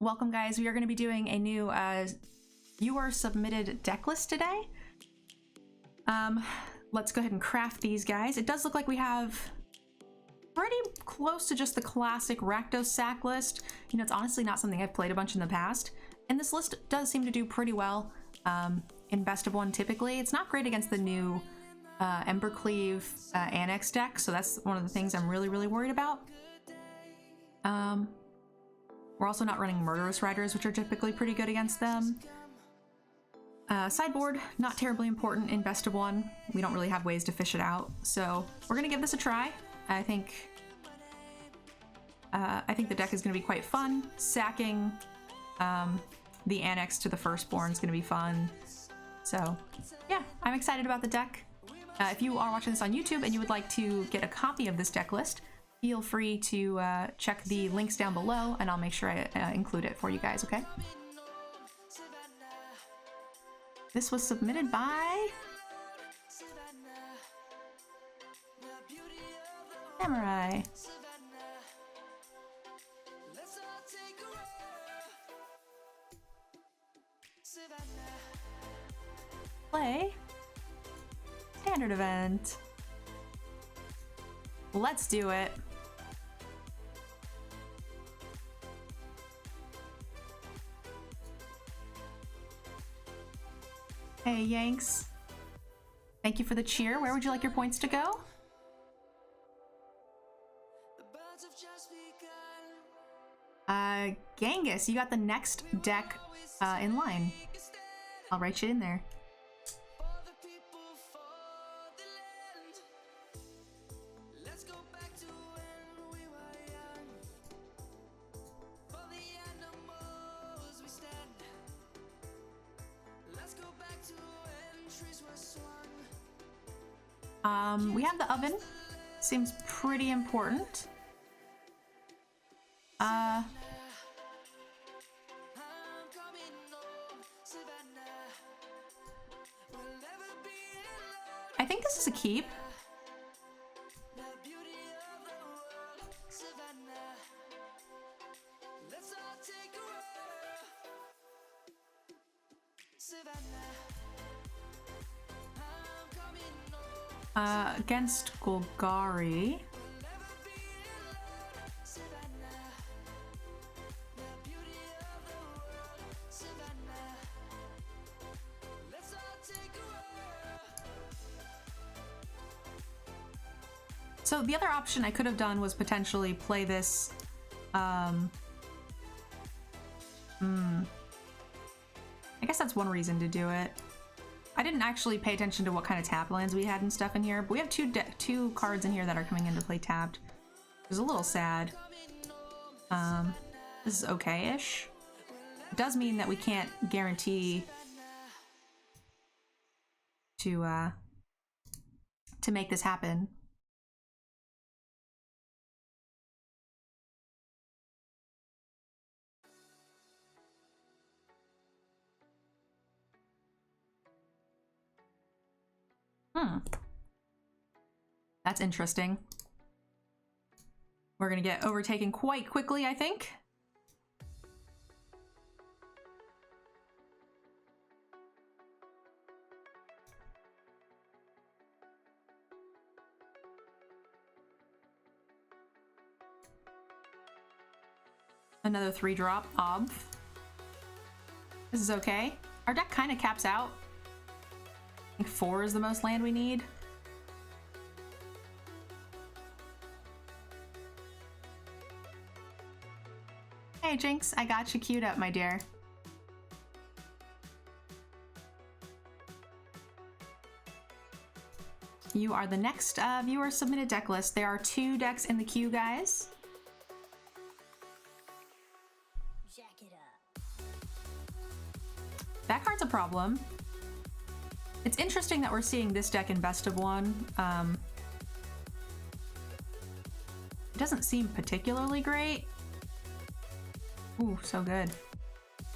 Welcome guys, we are going to be doing a new viewer submitted deck list today. Let's go ahead and craft these guys. It does look like we have pretty close to just the classic Rakdos sack list. You know, it's honestly not something I've played a bunch in the past, and this list does seem to do pretty well in best of one typically. It's not great against the new Embercleave Annex deck, so that's one of the things I'm really worried about. We're also not running Murderous Riders, which are typically pretty good against them. Sideboard, not terribly important in best of one. We don't really have ways to fish it out, so we're gonna give this a try. I think the deck is gonna be quite fun. Sacking the Annex to the Firstborn is gonna be fun. So yeah, I'm excited about the deck. If you are watching this on YouTube and you would like to get a copy of this deck list, feel free to check the links down below, and I'll make sure I include it for you guys, okay? This was submitted by Samurai. Play standard event. Let's do it. Hey, Yanks. Thank you for the cheer. Where would you like your points to go? Genghis, you got the next deck in line. I'll write you in there. We have the oven. Seems pretty important. I think this is a keep. Against Golgari. So the other option I could have done was potentially play this, I guess that's one reason to do it. I didn't actually pay attention to what kind of tap lands we had and stuff in here, but we have two cards in here that are coming into play tapped. It was a little sad. This is okay-ish. It does mean that we can't guarantee to make this happen. That's interesting. We're gonna get overtaken quite quickly, I think. Another 3-drop, obv. This is okay. Our deck kind of caps out. I think 4 is the most land we need. Hey Jinx, I got you queued up, my dear. You are the next viewer submitted deck list. There are 2 decks in the queue, guys. That card's a problem. It's interesting that we're seeing this deck in best of one. It doesn't seem particularly great. Ooh, so good.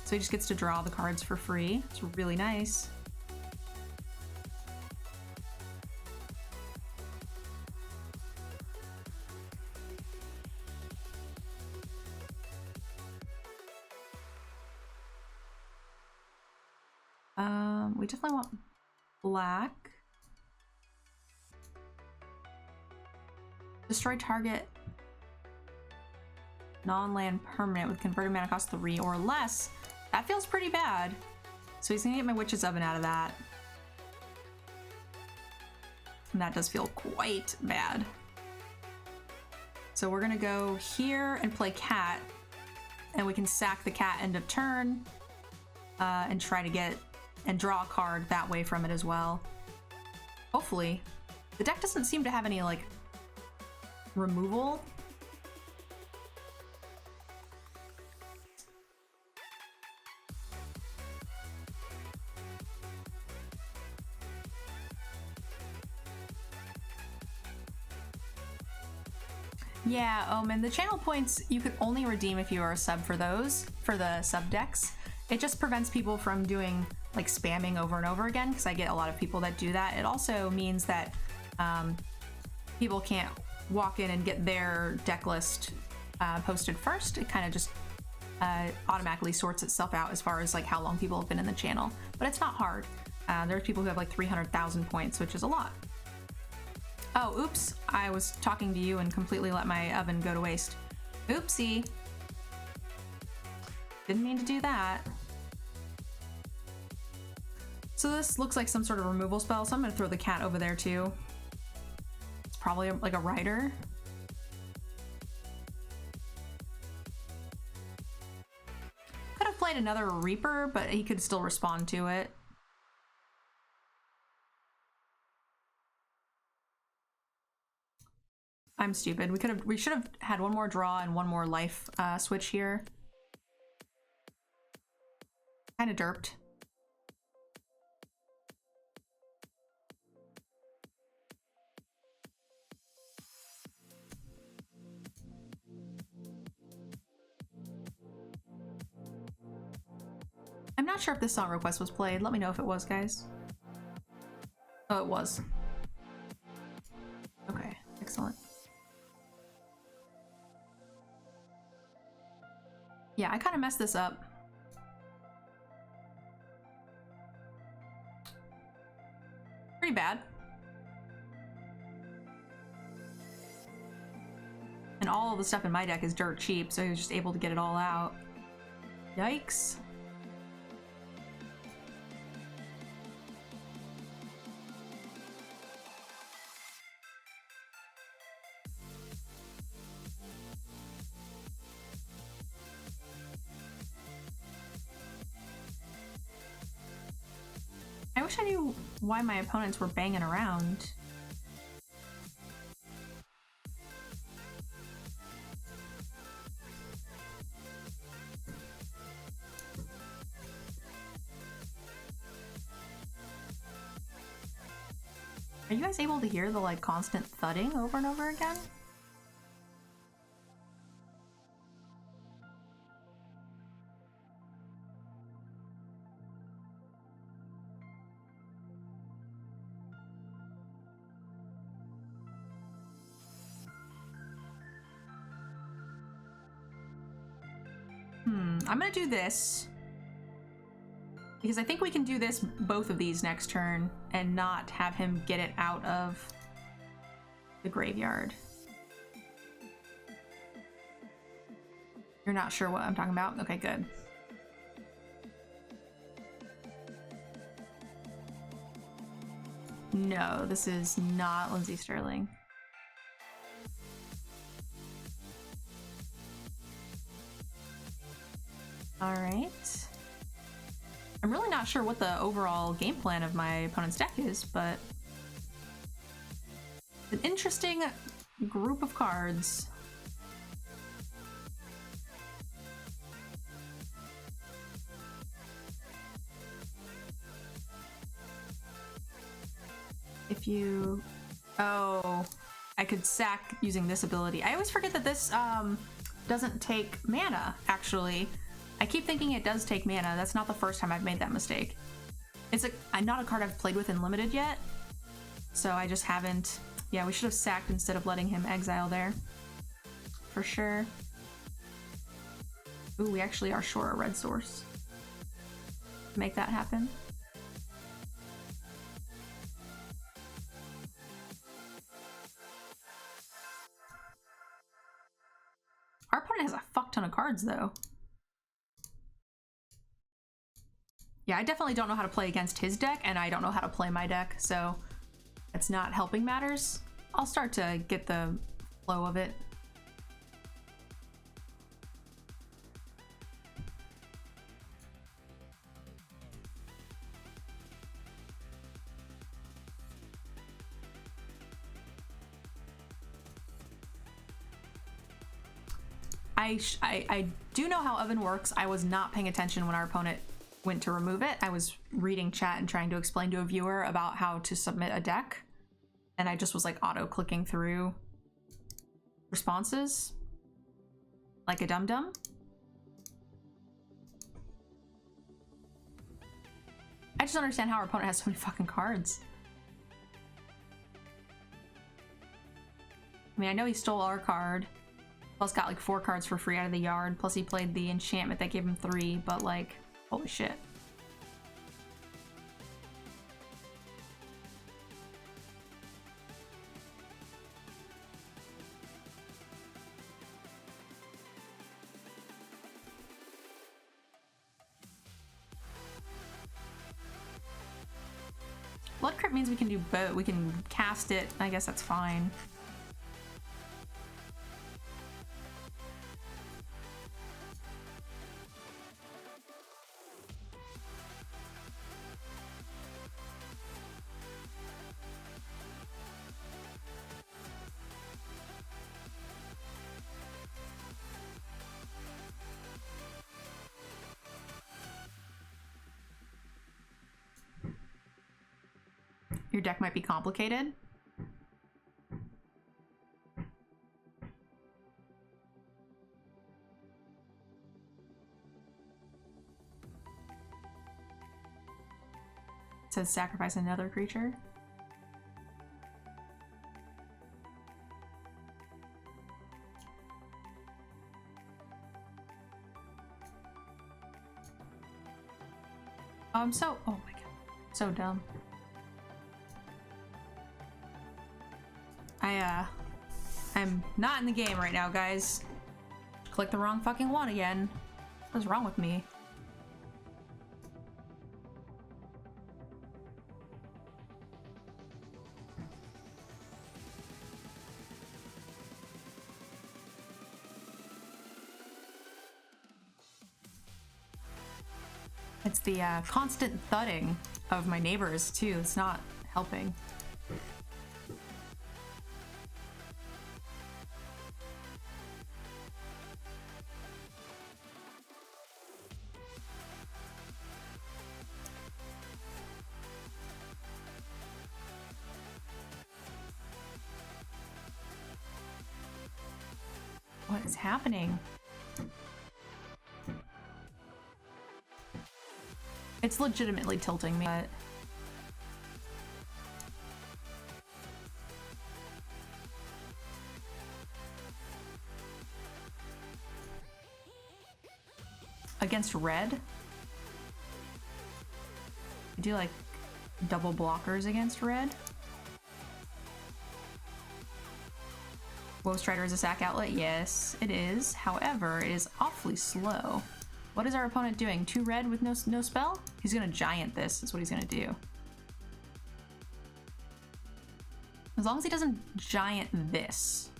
So he just gets to draw the cards for free. It's really nice. We definitely want black. Destroy target non-land permanent with converted mana cost 3 or less. That feels pretty bad. So he's gonna get my Witch's Oven out of that. And that does feel quite bad. So we're gonna go here and play cat. And we can sack the cat end of turn. And try to get and draw a card that way from it as well. Hopefully. The deck doesn't seem to have any like removal. Yeah, and the channel points you could only redeem if you are a sub for those, for the sub decks. It just prevents people from doing like spamming over and over again, because I get a lot of people that do that. It also means that people can't walk in and get their deck list posted first. It kind of just automatically sorts itself out as far as like how long people have been in the channel. But it's not hard. There's people who have like 300,000 points, which is a lot. Oh, oops, I was talking to you and completely let my oven go to waste. Oopsie. Didn't mean to do that. So this looks like some sort of removal spell, so I'm gonna throw the cat over there too. It's probably like a rider. Could have played another Reaper, but he could still respond to it. I'm stupid. We should have had one more draw and one more life switch here. Kind of derped. I'm not sure if this song request was played. Let me know if it was, guys. Oh, it was. Okay, excellent. Yeah, I kind of messed this up. Pretty bad. And all of the stuff in my deck is dirt cheap, so he was just able to get it all out. Yikes. I wish I knew why my opponents were banging around. Are you guys able to hear the like constant thudding over and over again? I'm gonna do this because I think we can do this both of these next turn and not have him get it out of the graveyard. You're not sure what I'm talking about? Okay, good. No, this is not Lindsey Sterling. All right. I'm really not sure what the overall game plan of my opponent's deck is, but an interesting group of cards. If you... Oh, I could sack using this ability. I always forget that this doesn't take mana, actually. I keep thinking it does take mana. That's not the first time I've made that mistake. It's not a card I've played with in Limited yet, so I just haven't. Yeah, we should have sacked instead of letting him exile there. For sure. Ooh, we actually are short a red source. Make that happen. opponent has a fuck ton of cards, though. Yeah, I definitely don't know how to play against his deck, and I don't know how to play my deck, so it's not helping matters. I'll start to get the flow of it. I do know how Oven works. I was not paying attention when our opponent went to remove it. I was reading chat and trying to explain to a viewer about how to submit a deck, and I just was like auto-clicking through responses like a dum-dum. I just don't understand how our opponent has so many fucking cards. I mean, I know he stole our card. Plus got like 4 cards for free out of the yard. Plus he played the enchantment that gave him 3, but like, holy shit. Blood Crypt means we can do both. We can cast it. I guess that's fine. Your deck might be complicated. It says sacrifice another creature. Oh my god, so dumb. I'm not in the game right now, guys. Click the wrong fucking one again. What's wrong with me? It's the constant thudding of my neighbors too. It's not helping. What is happening? It's legitimately tilting me, but... Against red? I do like double blockers against red. Woe Strider is a sack outlet? Yes, it is. However, it is awfully slow. What is our opponent doing? 2 red with no spell? He's gonna giant this, is what he's gonna do. As long as he doesn't giant this.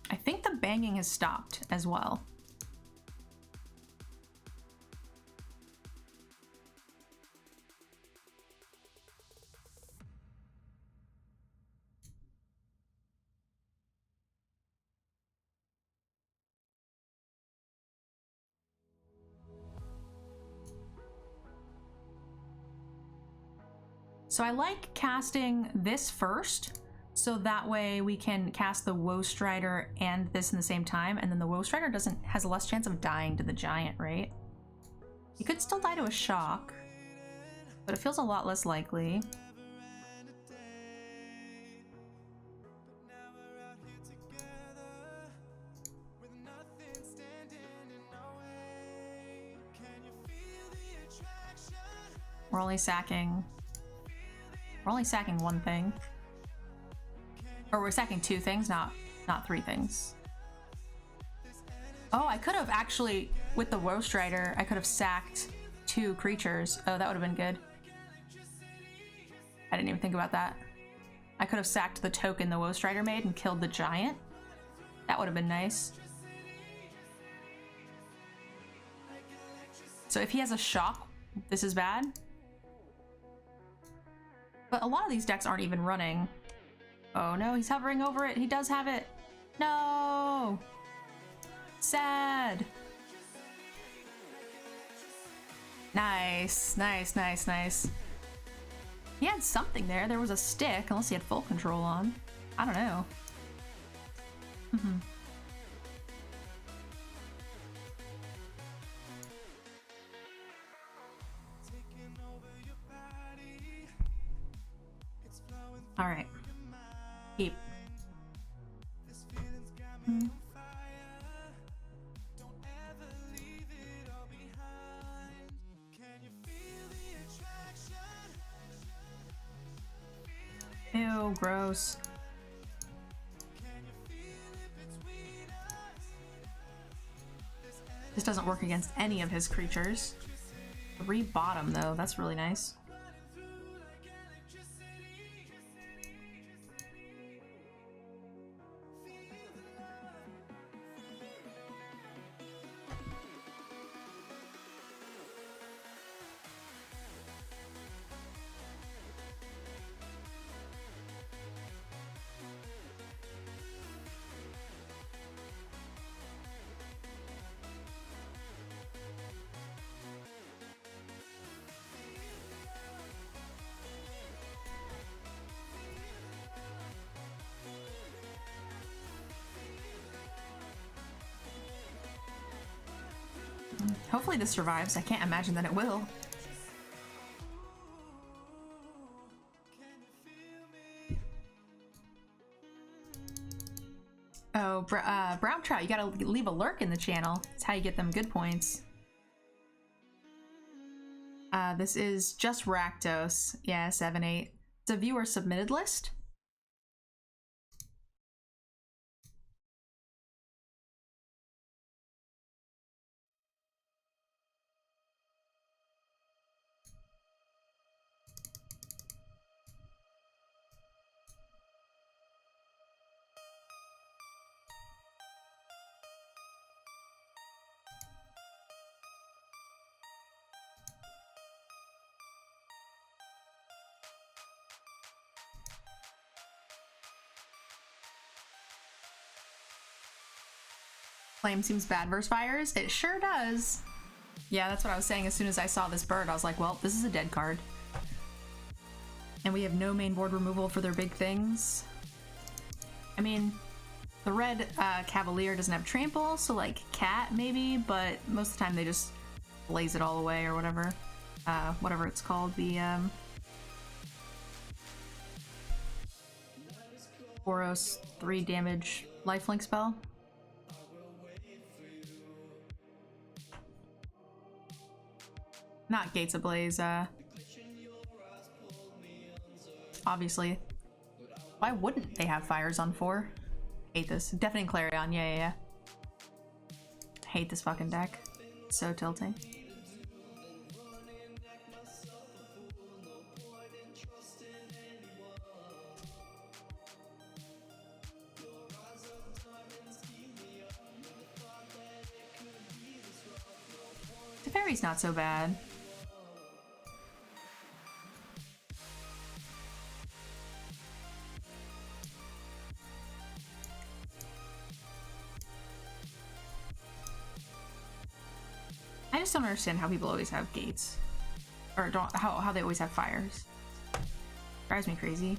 I think the banging has stopped as well. So I like casting this first, so that way we can cast the Woe Strider and this in the same time, and then the Woe Strider has a less chance of dying to the giant, right? He could still die to a shock, but it feels a lot less likely. We're only sacking one thing. Or we're sacking 2 things, not 3 things. Oh, I could have actually, with the Roast Rider, I could have sacked 2 creatures. Oh, that would have been good. I didn't even think about that. I could have sacked the token the Roast Rider made and killed the giant. That would have been nice. So if he has a shock, this is bad. But a lot of these decks aren't even running. Oh no, he's hovering over it. He does have it. No! Sad. Nice, nice, nice, nice. He had something there. There was a stick, unless he had full control on. I don't know. All right. Keep. Ew, gross. This doesn't work against any of his creatures. 3 bottom though, that's really nice. Hopefully this survives. I can't imagine that it will. Oh, Brown Trout, you gotta leave a lurk in the channel. That's how you get them good points. This is just Rakdos. Yeah, 7-8. It's a viewer submitted list. Flame seems bad versus fires. It sure does. Yeah, that's what I was saying as soon as I saw this bird. I was like, well, this is a dead card. And we have no main board removal for their big things. I mean, the red Cavalier doesn't have trample, so like cat maybe, but most of the time they just blaze it all away or whatever. Whatever it's called, the Boros 3 damage lifelink spell. Not Gates Ablaze, obviously. Why wouldn't they have fires on 4? Hate this. Deafening Clarion, yeah. Hate this fucking deck. So tilting. Teferi's not so bad. I just don't understand how people always have gates. Or how they always have fires. Drives me crazy.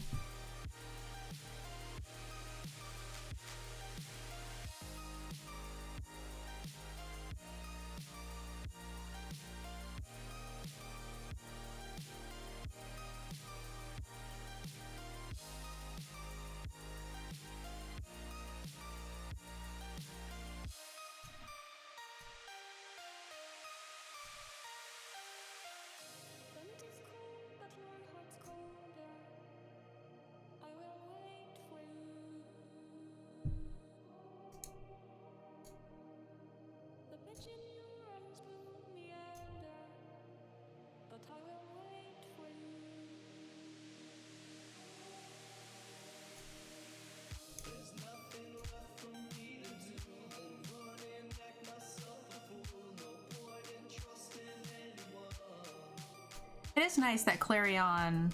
It is nice that Clarion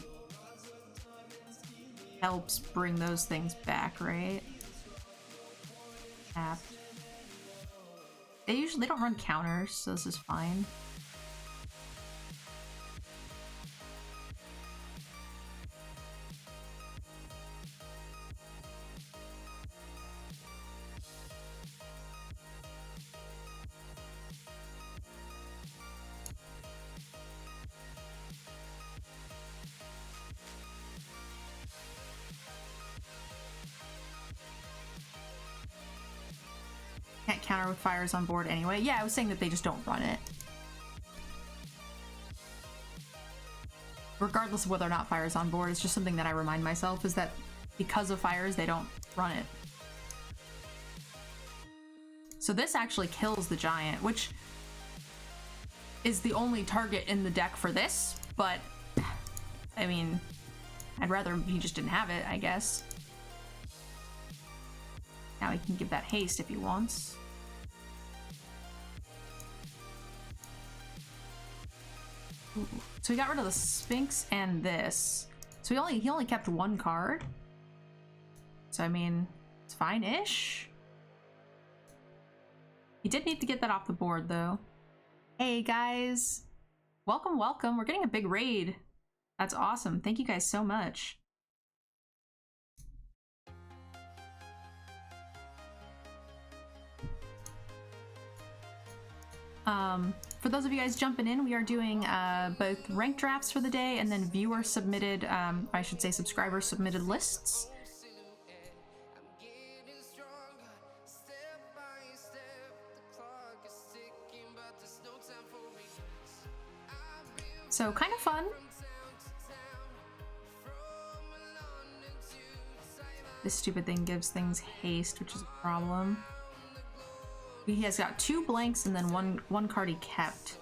helps bring those things back, right? Tap. They don't run counters, so this is fine. Can't counter with fires on board anyway. Yeah, I was saying that they just don't run it. Regardless of whether or not fire's on board, it's just something that I remind myself is that because of fires, they don't run it. So this actually kills the giant, which is the only target in the deck for this, but I mean, I'd rather he just didn't have it, I guess. Now he can give that haste if he wants. Ooh. So we got rid of the Sphinx and this. So he only kept one card. So I mean, it's fine-ish. He did need to get that off the board though. Hey guys, welcome, welcome. We're getting a big raid. That's awesome. Thank you guys so much. For those of you guys jumping in, we are doing both rank drafts for the day and then viewer submitted, I should say subscriber submitted lists. So kind of fun. This stupid thing gives things haste, which is a problem. He has got 2 blanks and then one card he kept.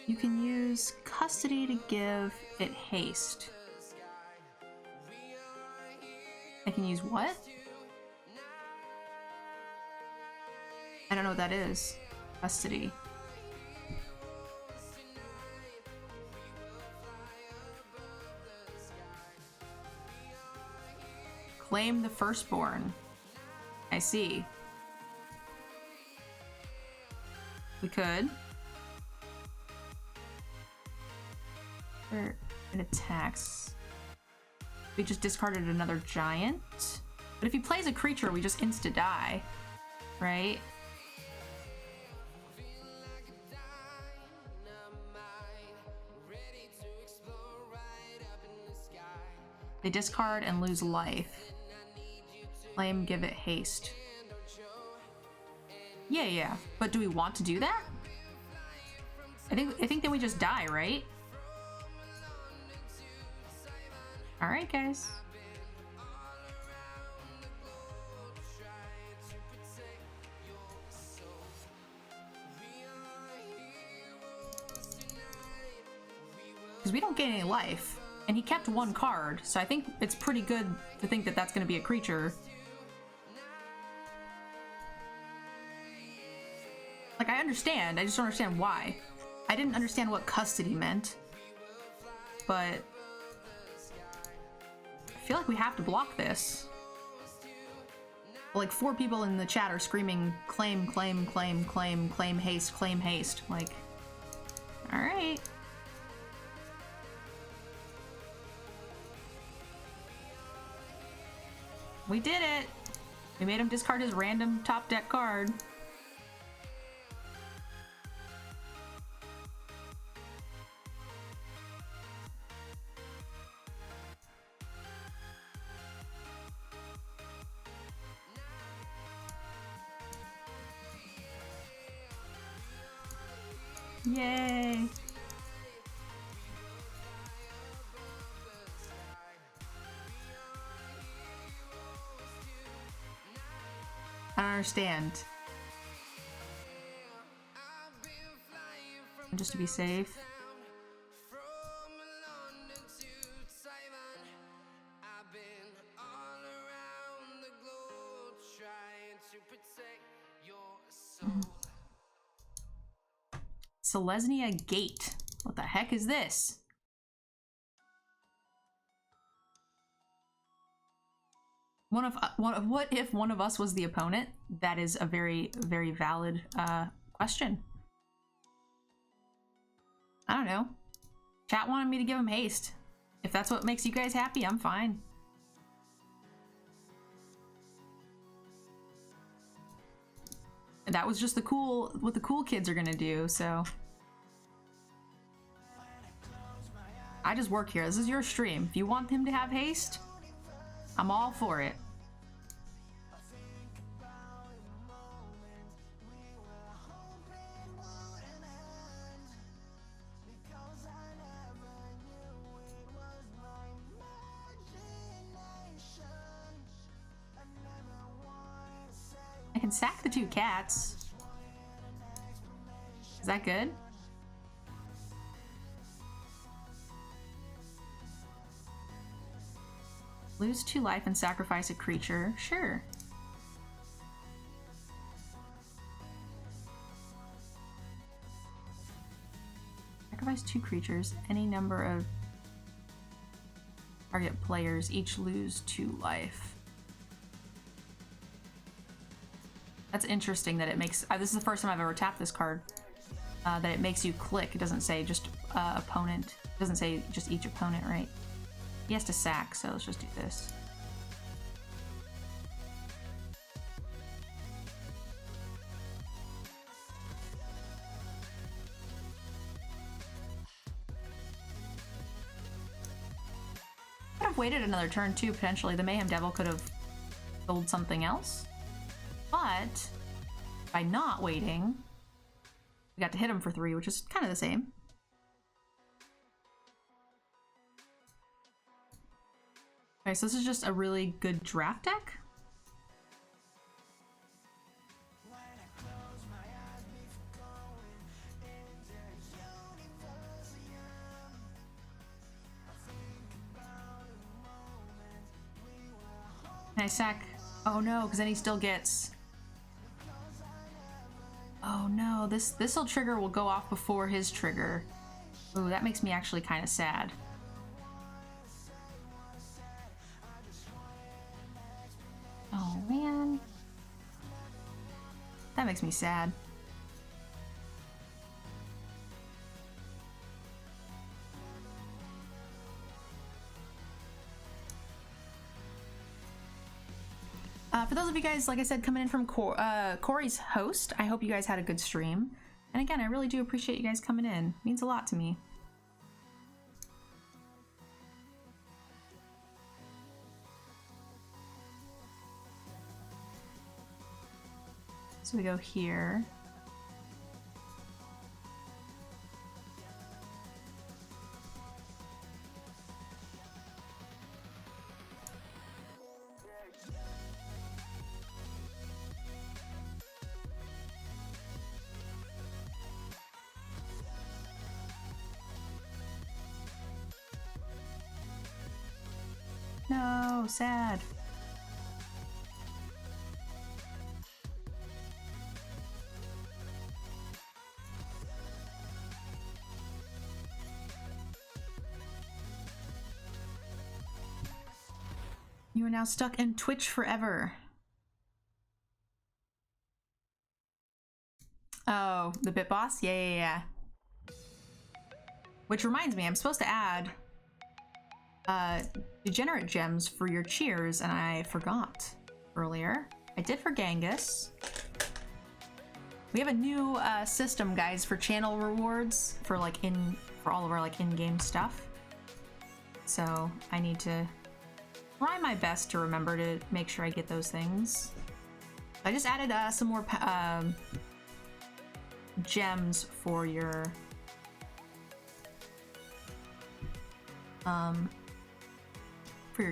You can use custody to give it haste. I can use what? I don't know what that is. Custody. Claim the firstborn. I see. We could. It attacks. We just discarded another giant. But if he plays a creature, we just insta-die. Right? They discard and lose life. Claim, give it haste. Yeah. But do we want to do that? I think that we just die, right? Alright, guys. Because we don't gain any life. And he kept 1 card, so I think it's pretty good to think that that's going to be a creature. Like, I understand, I just don't understand why. I didn't understand what custody meant. But I feel like we have to block this. Like, 4 people in the chat are screaming, claim, claim, claim, claim, claim haste, claim haste. Like, alright. We did it! We made him discard his random top deck card. Yay! I don't understand. Just to be safe. Selesnya Gate. What the heck is this? What if one of us was the opponent? That is a very, very valid question. I don't know. Chat wanted me to give him haste. If that's what makes you guys happy, I'm fine. And that was just what the cool kids are gonna do, so. I just work here. This is your stream. If you want him to have haste, I'm all for it. I can sack the 2 cats. Is that good? Lose 2 life and sacrifice a creature. Sure. Sacrifice 2 creatures. Any number of target players each lose 2 life. That's interesting that it makes... this is the first time I've ever tapped this card. That it makes you click. It doesn't say just opponent. It doesn't say just each opponent, right? He has to sack, so let's just do this. Could have waited another turn too, potentially. The Mayhem Devil could have sold something else. But by not waiting, we got to hit him for 3, which is kind of the same. Okay, so this is just a really good draft deck. Can I sack? Oh no, because then he still gets... Oh no, this'll trigger will go off before his trigger. Ooh, that makes me actually kind of sad. Oh man. That makes me sad. For those of you guys, like I said, coming in from Corey's host, I hope you guys had a good stream. And again, I really do appreciate you guys coming in. It means a lot to me. So we go here. No, sad. You are now stuck in Twitch forever. Oh, the Bit Boss? Yeah. Which reminds me, I'm supposed to add degenerate gems for your cheers, and I forgot earlier. I did for Genghis. We have a new system, guys, for channel rewards for all of our in-game stuff. So I need to try my best to remember to make sure I get those things. I just added some more gems for your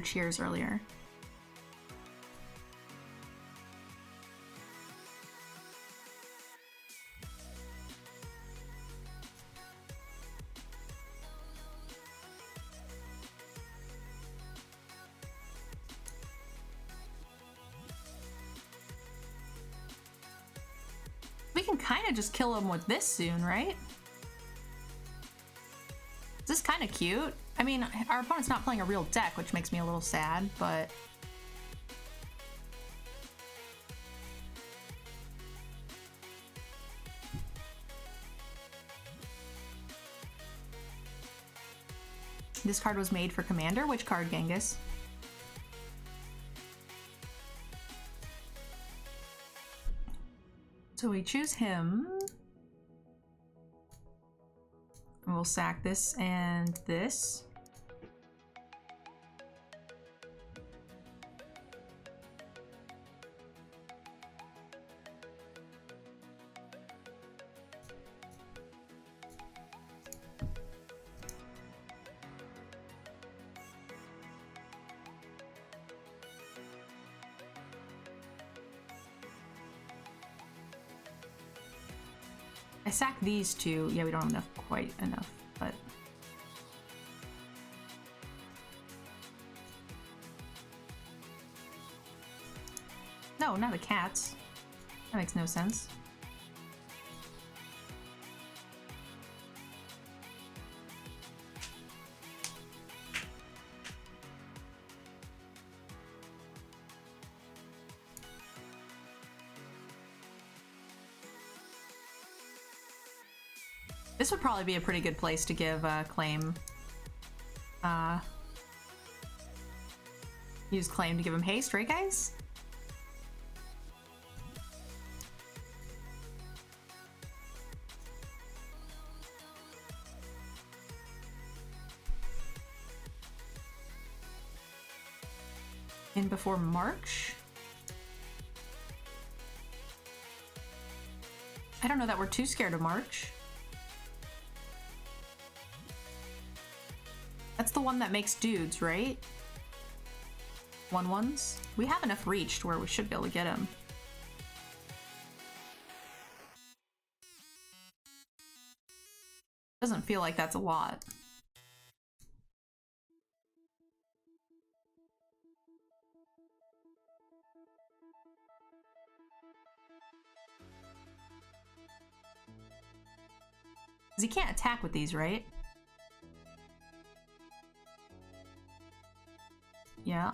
cheers earlier. We can kind of just kill him with this soon, right? This is kind of cute. I mean, our opponent's not playing a real deck, which makes me a little sad, but... This card was made for Commander. Which card, Genghis? So we choose him. We'll sack this and this. I sack these two. Yeah, we don't have quite enough, but... No, not the cats. That makes no sense. This would probably be a pretty good place to give claim. Use claim to give him haste, right guys? In before March? I don't know that we're too scared of March. That's the one that makes dudes, right? 1/1s? We have enough reach to where we should be able to get him. Doesn't feel like that's a lot. Because he can't attack with these, right? Yeah.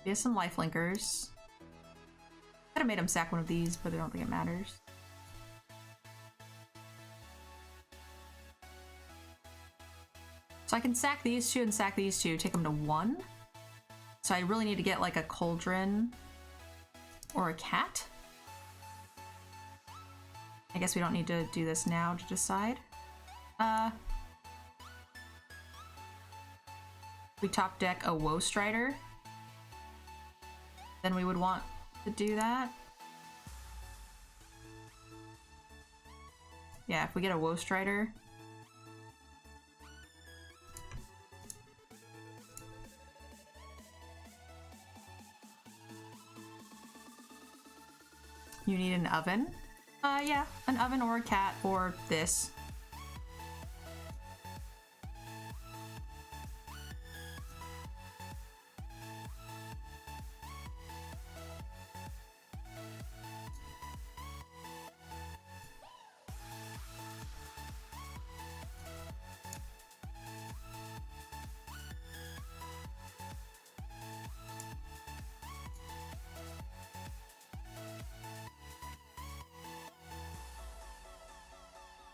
He has some lifelinkers. Could have made him sack one of these, but I don't think it matters. So I can sack these two and sack these two, take them to 1. So I really need to get like a cauldron or a cat. I guess we don't need to do this now to decide. We top deck a Woe Strider, then we would want to do that. Yeah, if we get a Woe Strider. You need an oven? Yeah, an oven or a cat or this.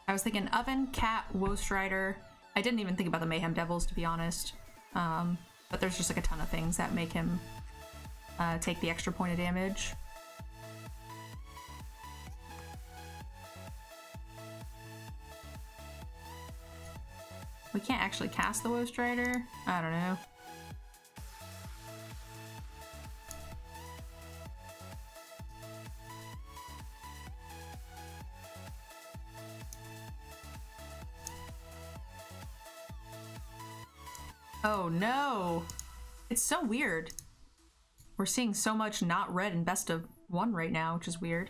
I was thinking oven, cat, Woe Strider. I didn't even think about the Mayhem Devils, to be honest. But there's just like a ton of things that make him take the extra point of damage. We can't actually cast the Woe Strider? I don't know. Oh no! It's so weird. We're seeing so much not red in best of 1 right now, which is weird.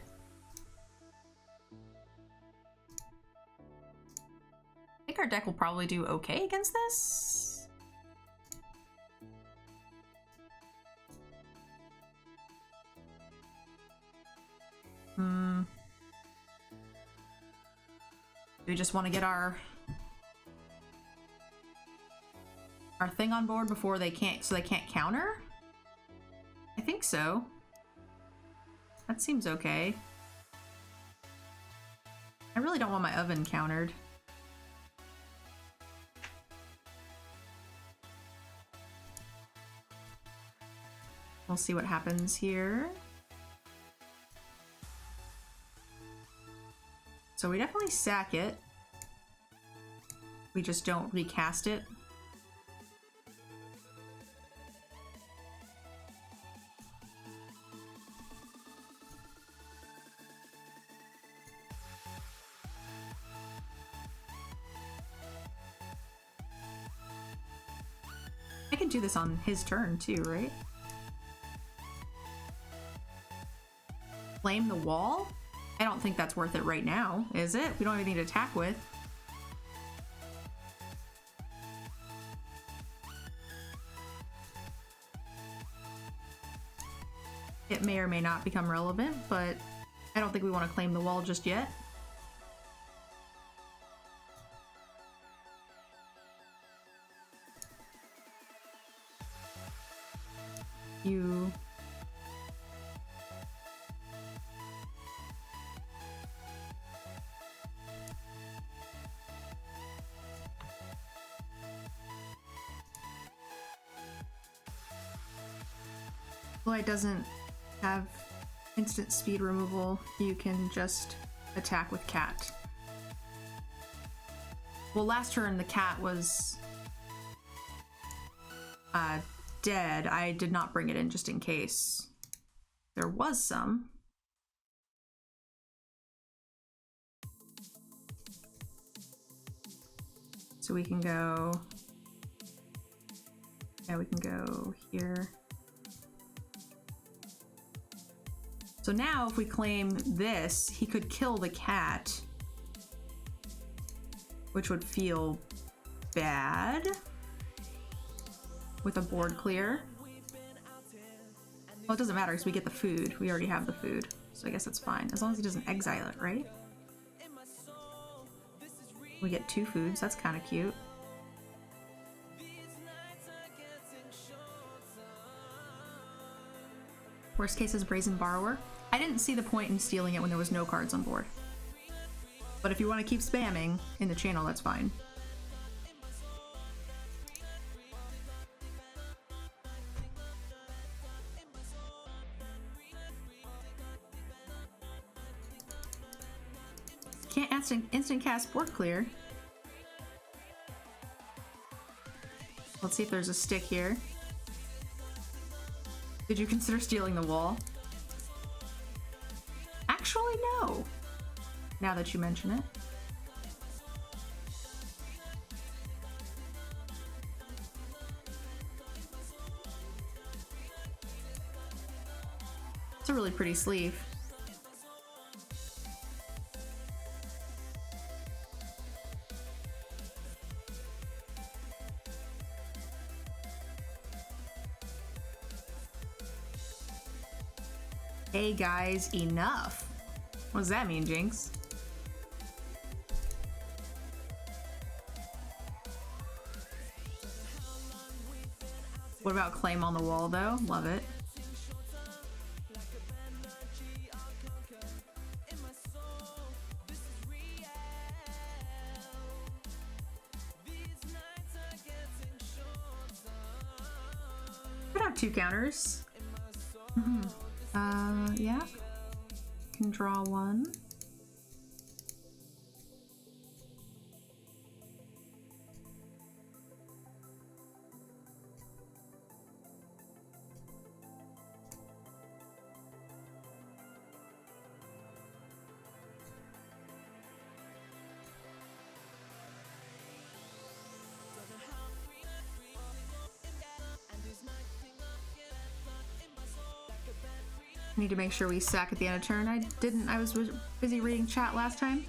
I think our deck will probably do okay against this. Do we just want to get our our thing on board before they can't, so they can't counter? I think so. That seems okay. I really don't want my oven countered. We'll see what happens here. So we definitely sack it. We just don't recast it. I can do this on his turn too, right? Flame the wall? I don't think that's worth it right now, is it? We don't have anything to attack with. It may or may not become relevant, but I don't think we want to claim the wall just yet. You... It doesn't have instant speed removal. You can just attack with cat. Well, last turn the cat was dead. I did not bring it in just in case there was some. So we can go... Yeah, we can go here. So now if we claim this, he could kill the cat, which would feel bad with a board clear. Well, it doesn't matter because we get the food. We already have the food. So I guess it's fine. As long as he doesn't exile it, right? We get 2 foods. That's kind of cute. Worst case is Brazen Borrower. I didn't see the point in stealing it when there was no cards on board. But if you want to keep spamming in the channel, that's fine. Can't instant cast board clear. Let's see if there's a stick here. Did you consider stealing the wall? Actually, no. Now that you mention it. It's a really pretty sleeve. Hey guys, enough. What does that mean, Jinx? What about claim on the wall though? Love it. Could have 2 counters. Yeah. Can draw 1. Need to make sure we sack at the end of turn. I didn't. I was busy reading chat last time.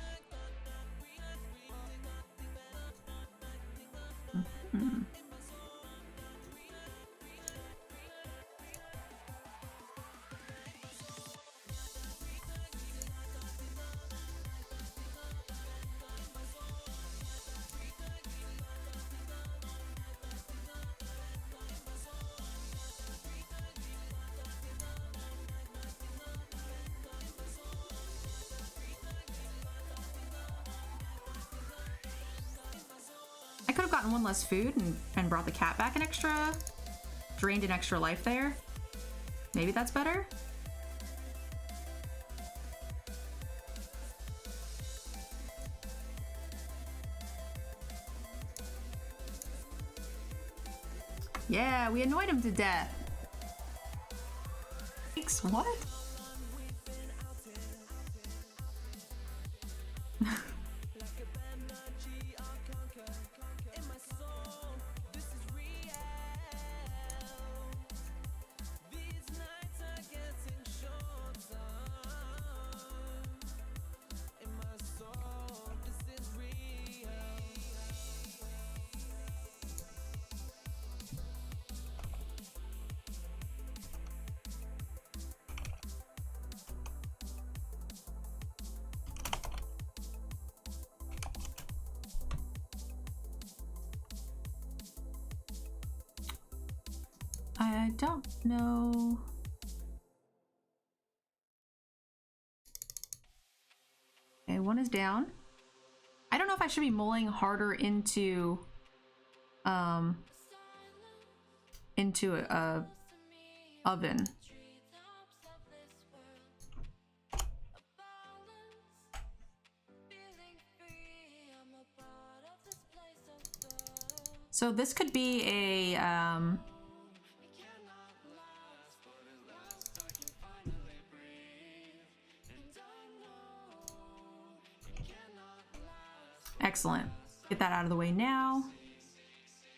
I could have gotten one less food and brought the cat back an extra, drained an extra life there. Maybe that's better? Yeah, we annoyed him to death. Thanks, what? I don't know. Okay, one is down. I don't know if I should be mulling harder into a oven. So this could be a excellent. Get that out of the way now.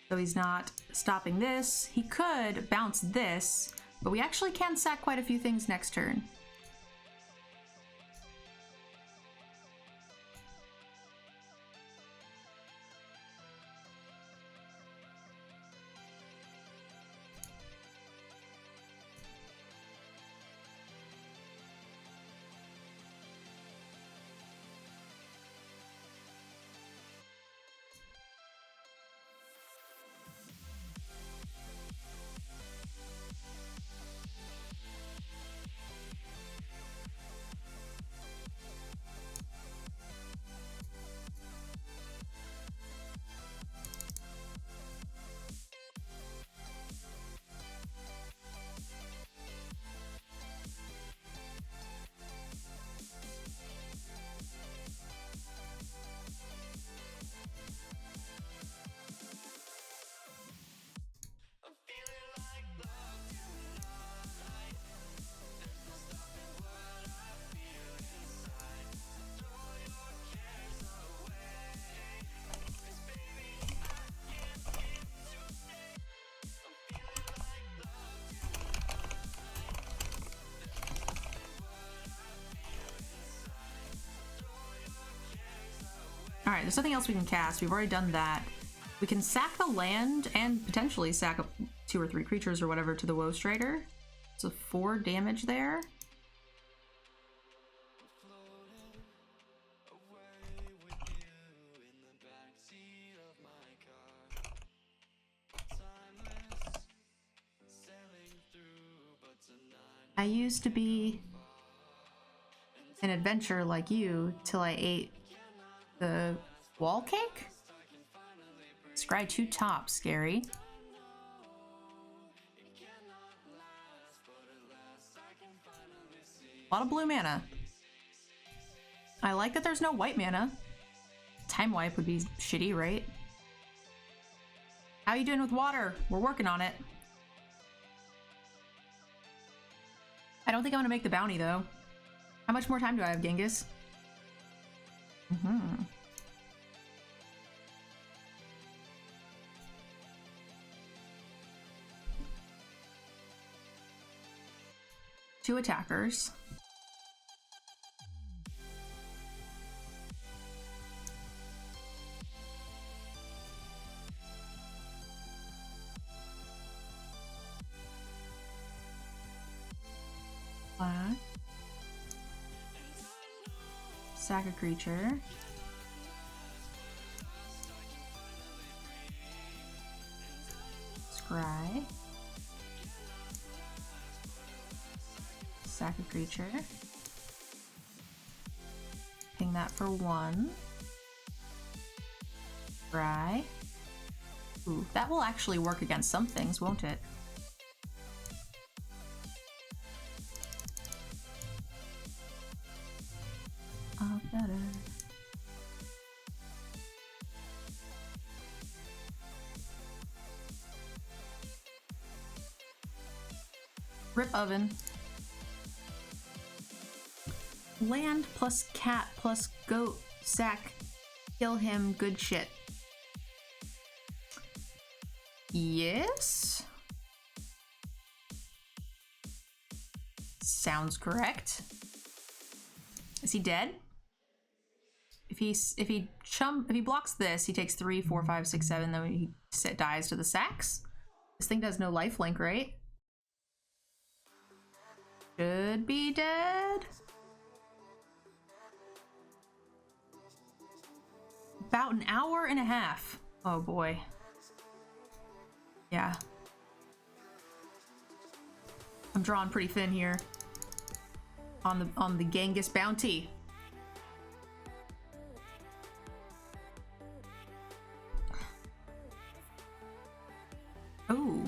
So he's not stopping this. He could bounce this, but we actually can sack quite a few things next turn. All right, there's nothing else we can cast. We've already done that. We can sack the land and potentially sack up 2 or 3 creatures or whatever to the Woe Strider. So 4 damage there. I used to be an adventurer like you till I ate the wall cake? Scry 2 top, scary. A lot of blue mana. I like that there's no white mana. Time wipe would be shitty, right? How you doing with water? We're working on it. I don't think I'm gonna make the bounty though. How much more time do I have, Genghis? Mm-hmm. Two attackers. Black. Sack a creature. Scry. Sack a creature. Ping that for 1. Scry. Ooh, that will actually work against some things, won't it? Better. Rip oven. Land plus cat plus goat sack. Kill him, good shit. Yes? Sounds correct. Is he dead? If he blocks this, he takes 3, 4, 5, 6, 7, then he dies to the sacks. This thing does no lifelink, right? Should be dead. About an hour and a half. Oh boy. Yeah. I'm drawing pretty thin here. On the Genghis bounty. Oh.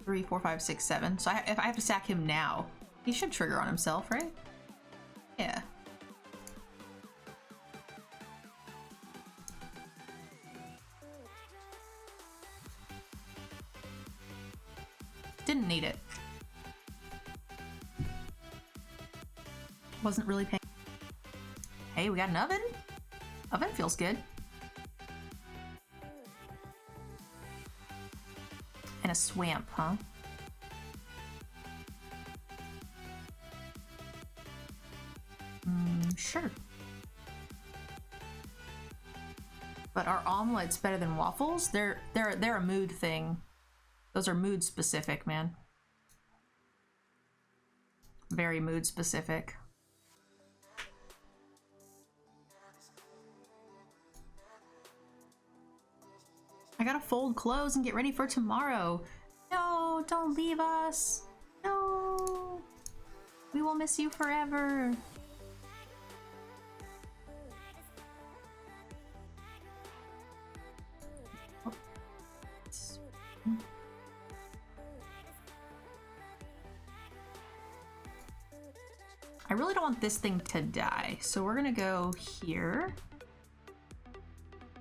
Three, 4, 5, 6, 7. So if I have to sack him now, he should trigger on himself, right? Yeah. Didn't need it. Wasn't really paying. Hey, we got an oven? Oven feels good. And a swamp, huh? Sure. But are omelets better than waffles? They're a mood thing. Those are mood specific, man. Very mood specific. I gotta fold clothes and get ready for tomorrow. No, don't leave us. No. We will miss you forever. I really don't want this thing to die, so we're gonna go here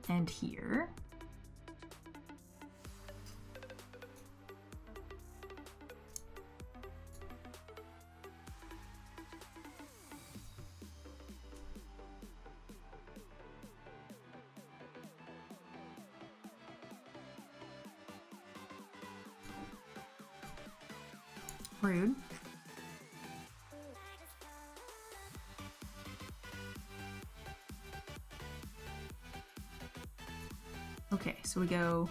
and here. Rude. Okay, so we go...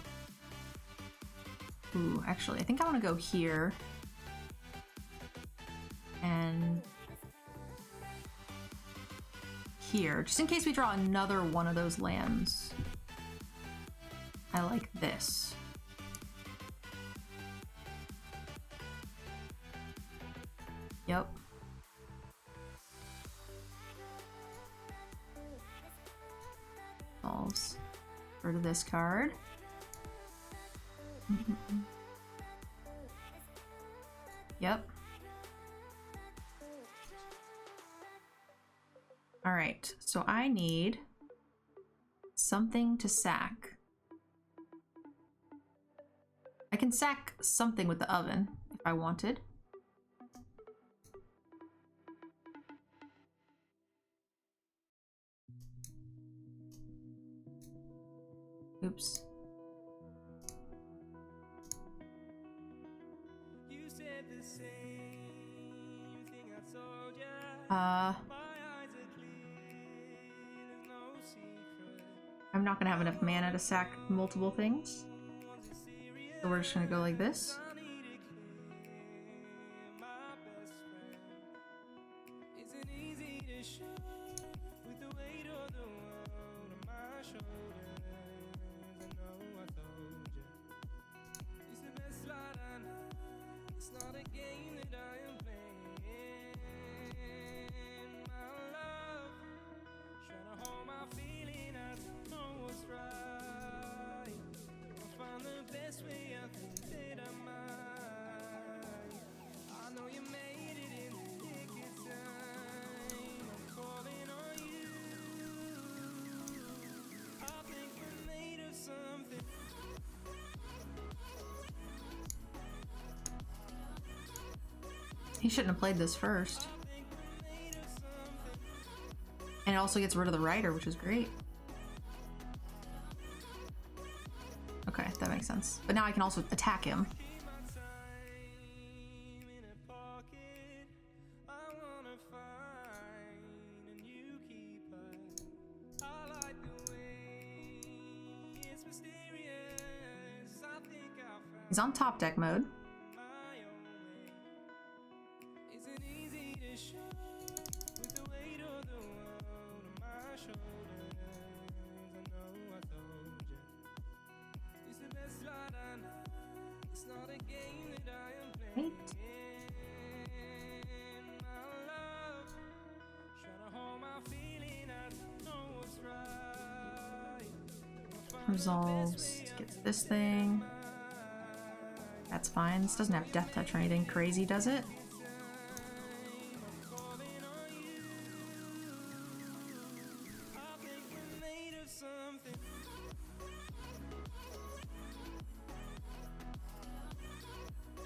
Ooh, actually, I think I want to go here. And... here, just in case we draw another one of those lands. I like this. Yep. Solves. Rid of this card. Yep. All right, so I need something to sack. I can sack something with the oven if I wanted. Oops. I'm not gonna have enough mana to sack multiple things. So we're just gonna go like this. He shouldn't have played this first. And it also gets rid of the rider, which is great. Okay, that makes sense. But now I can also attack him. He's on top deck mode. Right. Resolves, gets this thing. That's fine. This doesn't have death touch or anything crazy, does it?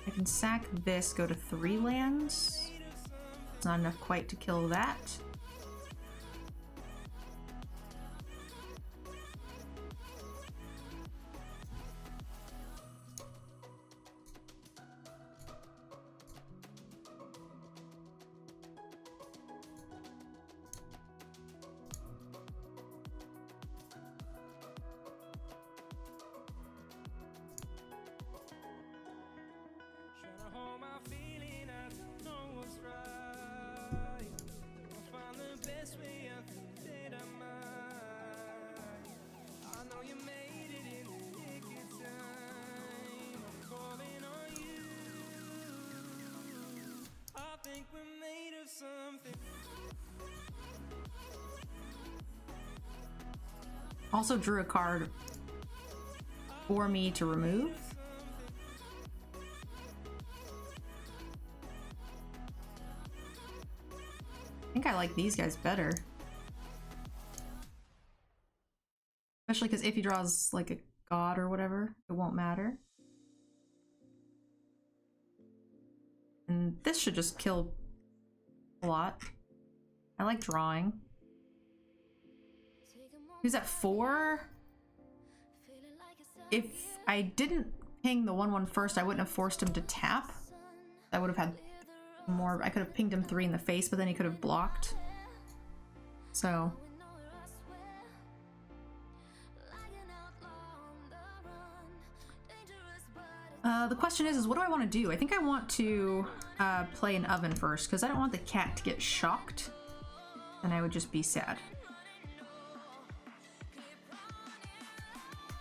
I can sack this, go to 3 lands. It's not enough quite to kill that. Also drew a card for me to remove. I think I like these guys better. Especially because if he draws like a god or whatever, it won't matter. And this should just kill a lot. I like drawing. Who's at 4? If I didn't ping the 1/1 first, I wouldn't have forced him to tap. I would have had more. I could have pinged him 3 in the face, but then he could have blocked. So. The question is what do I want to do? I think I want to play an oven first, because I don't want the cat to get shocked. And I would just be sad.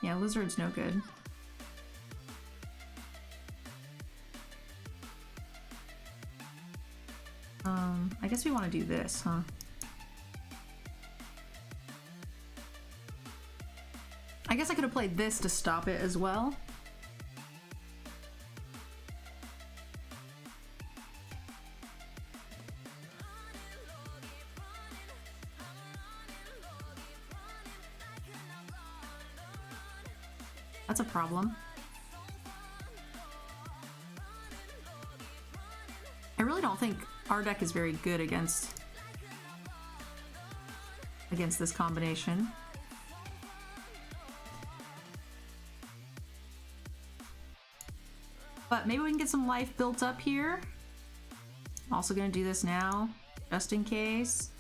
Yeah, lizard's no good. I guess we want to do this, huh? I guess I could have played this to stop it as well. That's a problem. I really don't think our deck is very good against this combination. But maybe we can get some life built up here. I'm also gonna do this now, just in case.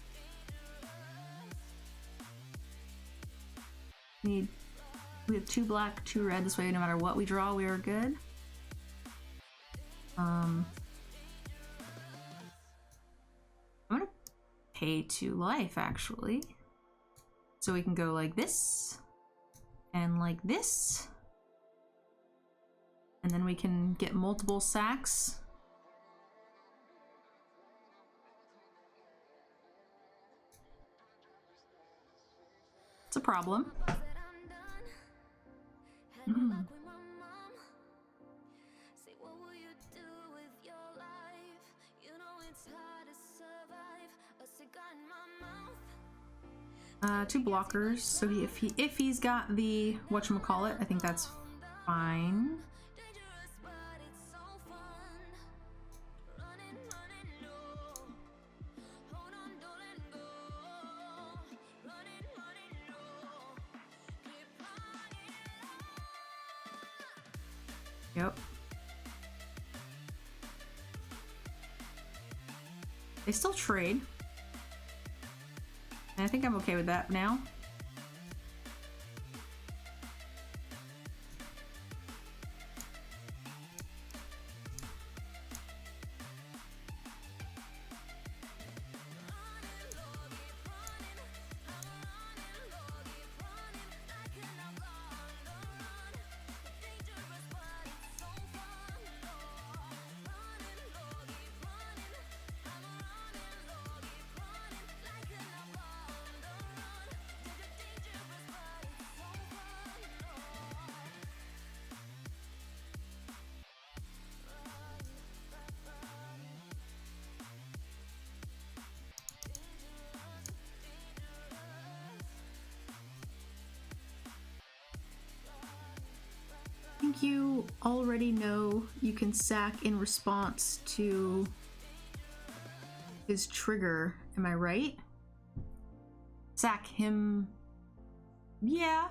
We have 2 black, 2 red. This way, no matter what we draw, we are good. I'm gonna pay 2 life, actually. So we can go like this, and like this. And then we can get multiple sacks. It's a problem. Two blockers. So if he's got the whatchamacallit, I think that's fine. Yep. They still trade. And I think I'm okay with that now. I think you already know you can sack in response to his trigger. Am I right? Sack him. Yeah.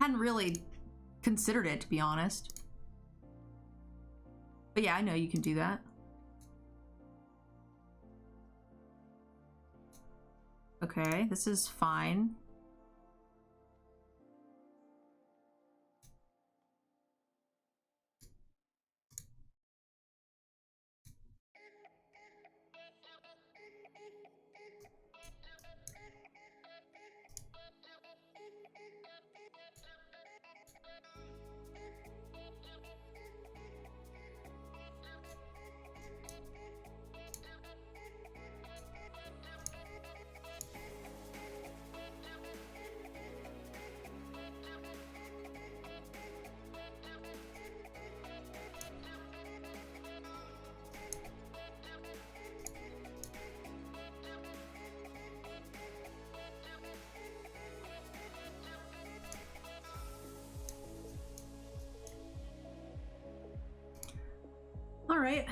Hadn't really considered it, to be honest. But yeah, I know you can do that. Okay, this is fine. All right.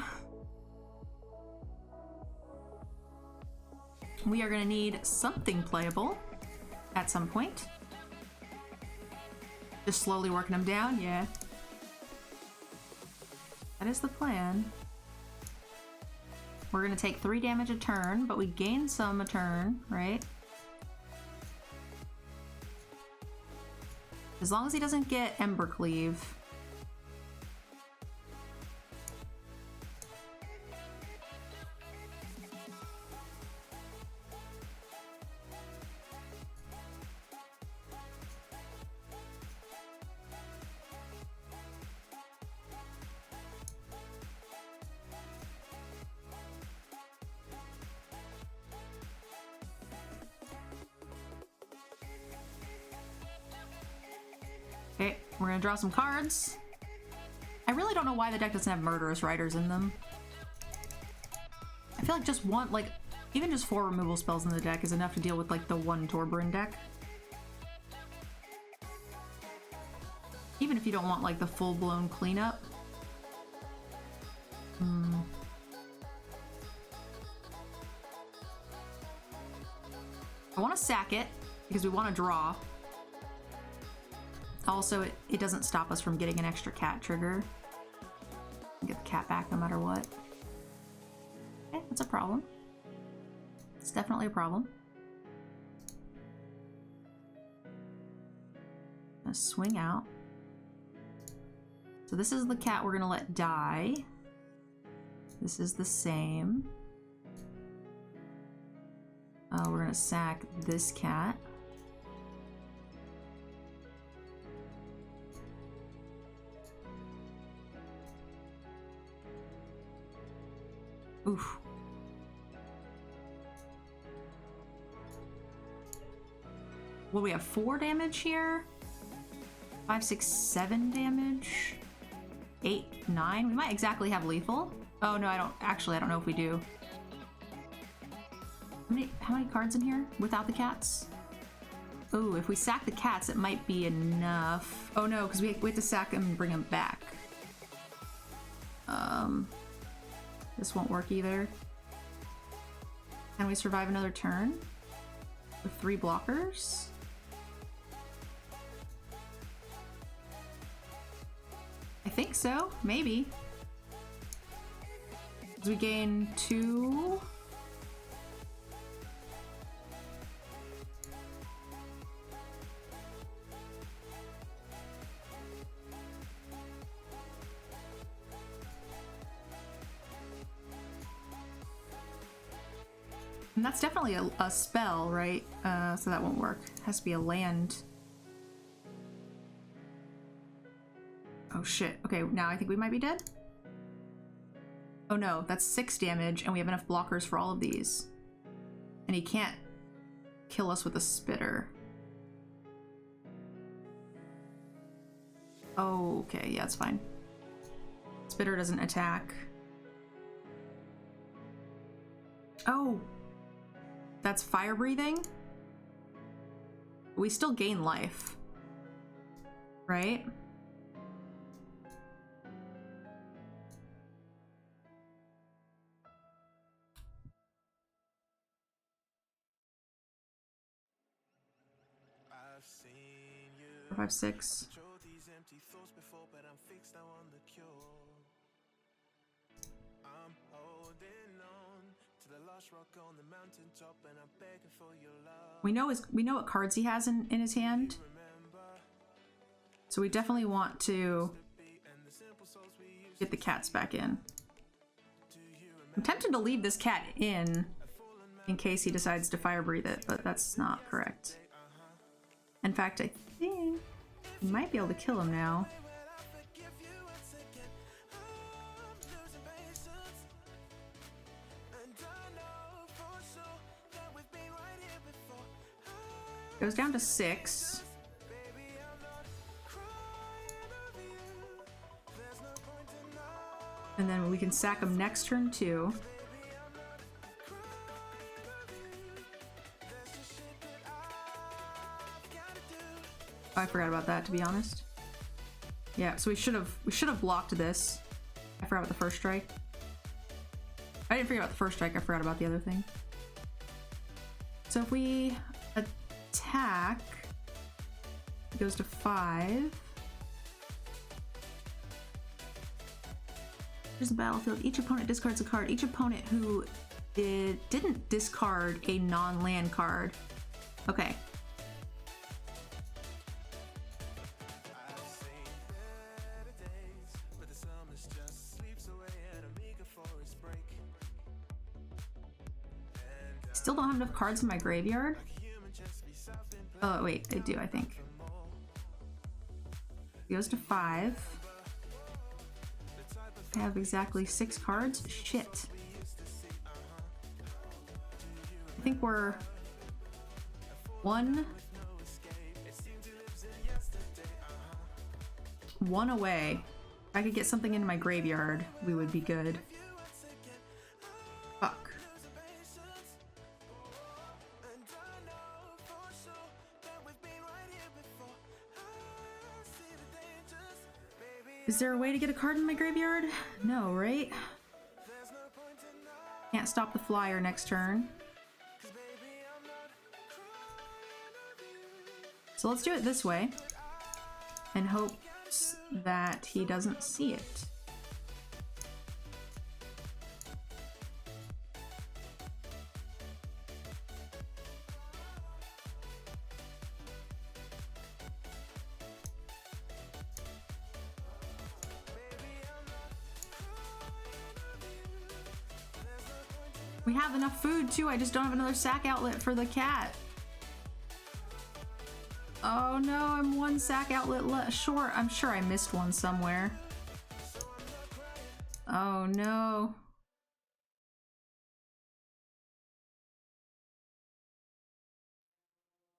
We are gonna need something playable at some point. Just slowly working them down, yeah. That is the plan. We're gonna take 3 damage a turn, but we gain some a turn, right? As long as he doesn't get Ember Cleave. Okay, we're gonna draw some cards. I really don't know why the deck doesn't have Murderous Riders in them. I feel like just one, like, even just 4 removal spells in the deck is enough to deal with, like, the 1 Torburin deck. Even if you don't want, like, the full-blown cleanup. I want to sack it, because we want to draw. Also, it doesn't stop us from getting an extra cat trigger. Get the cat back no matter what. Okay, that's a problem. It's definitely a problem. Gonna swing out. So this is the cat we're gonna let die. This is the same. We're gonna sack this cat. Oof. Well, we have 4 damage here. 5, 6, 7 damage. 8, 9. We might exactly have lethal. Oh no, I don't. Actually, I don't know if we do. How many cards in here without the cats? Oh, if we sack the cats, it might be enough. Oh no, because we have to sack them and bring them back. This won't work either. Can we survive another turn with 3 blockers? I think so, maybe. We gain 2. And that's definitely a spell, right? So that won't work. It has to be a land. Oh shit. Okay, now I think we might be dead. Oh no, that's 6 damage, and we have enough blockers for all of these. And he can't kill us with a spitter. Oh, okay, yeah, it's fine. Spitter doesn't attack. Oh! That's fire breathing? We still gain life. Right? I've seen you 4, 5, 6. control these empty thoughts before, but I'm fixed now on the cure. I'm holding on to the last rock on the mountaintop, and I'm begging for your love. We know what cards he has in his hand. So we definitely want to get the cats back in. I'm tempted to leave this cat in case he decides to fire breathe it, but that's not correct. In fact, I think we might be able to kill him now. Goes down to 6. And then we can sack him next turn too. I forgot about that, to be honest. Yeah, so we should have blocked this. I forgot about the first strike. I didn't forget about the first strike, I forgot about the other thing. So if we attack, it goes to 5. Here's the battlefield. Each opponent discards a card. Each opponent who didn't discard a non-land card. Okay. Still don't have enough cards in my graveyard. Oh wait, I do, I think. It goes to 5. I have exactly 6 cards. Shit. I think we're 1 away. If I could get something into my graveyard, we would be good. Fuck. Is there a way to get a card in my graveyard? No, right? Can't stop the flyer next turn. So let's do it this way and hope that he doesn't see it. We have enough food too, I just don't have another sack outlet for the cat. Oh no, I'm 1 sack outlet short. I'm sure I missed one somewhere. Oh no.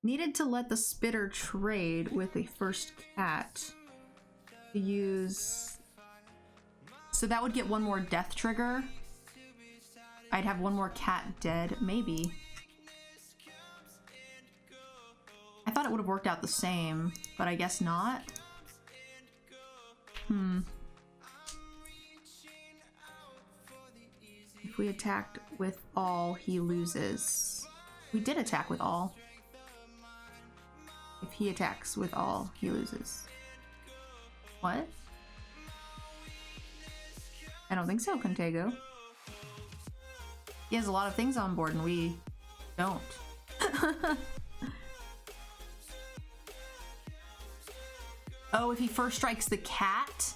Needed to let the spitter trade with the first cat to use... So that would get 1 more death trigger. I'd have 1 more cat dead, maybe. I thought it would have worked out the same, but I guess not. If we attacked with all, he loses. We did attack with all. If he attacks with all, he loses. What? I don't think so, Contego. He has a lot of things on board and we don't. Oh, if he first strikes the cat?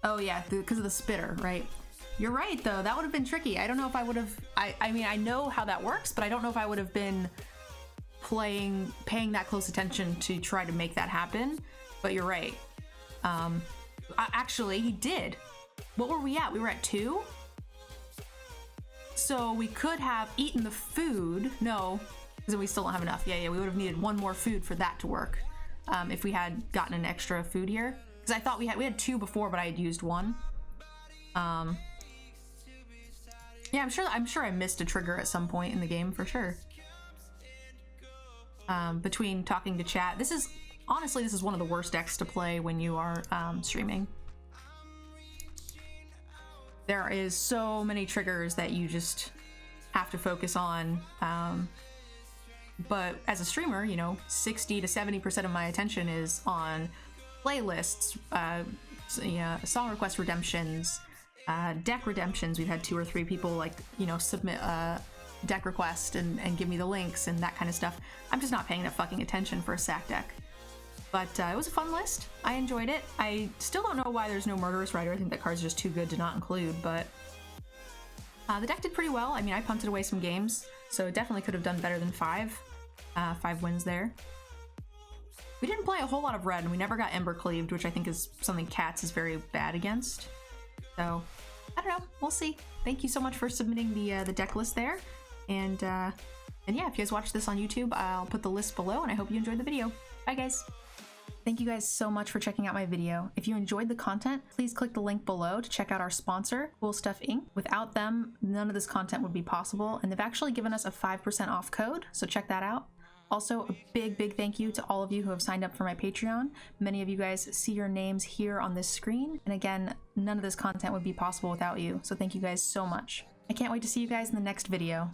Oh yeah, because of the spitter, right? You're right though, that would have been tricky. I don't know if I would have, I mean, I know how that works, but I don't know if I would have been paying that close attention to try to make that happen, but you're right. Actually, he did. What were we at? We were at 2? So we could have eaten the food. No, because we still don't have enough. Yeah, we would have needed 1 more food for that to work. If we had gotten an extra food here. Because I thought we had 2 before, but I had used 1. Yeah, I'm sure I missed a trigger at some point in the game for sure. Between talking to chat. Honestly, this is one of the worst decks to play when you are streaming. There is so many triggers that you just have to focus on. But as a streamer, you know, 60 to 70% of my attention is on playlists, song request redemptions, deck redemptions. We've had 2 or 3 people, like, you know, submit a deck request and give me the links and that kind of stuff. I'm just not paying enough fucking attention for a sack deck. But it was a fun list. I enjoyed it. I still don't know why there's no Murderous Rider. I think that card's just too good to not include, but the deck did pretty well. I mean, I punted away some games, so it definitely could have done better than 5. 5 wins there. We didn't play a whole lot of red, and we never got Ember Cleaved, which I think is something Cats is very bad against. So, I don't know. We'll see. Thank you so much for submitting the deck list there. And yeah, if you guys watch this on YouTube, I'll put the list below, and I hope you enjoyed the video. Bye, guys. Thank you guys so much for checking out my video. If you enjoyed the content, please click the link below to check out our sponsor, Cool Stuff Inc. Without them, none of this content would be possible, and they've actually given us a 5% off code, so check that out. Also, a big thank you to all of you who have signed up for my Patreon. Many of you guys see your names here on this screen, and again, none of this content would be possible without you, so thank you guys so much. I can't wait to see you guys in the next video.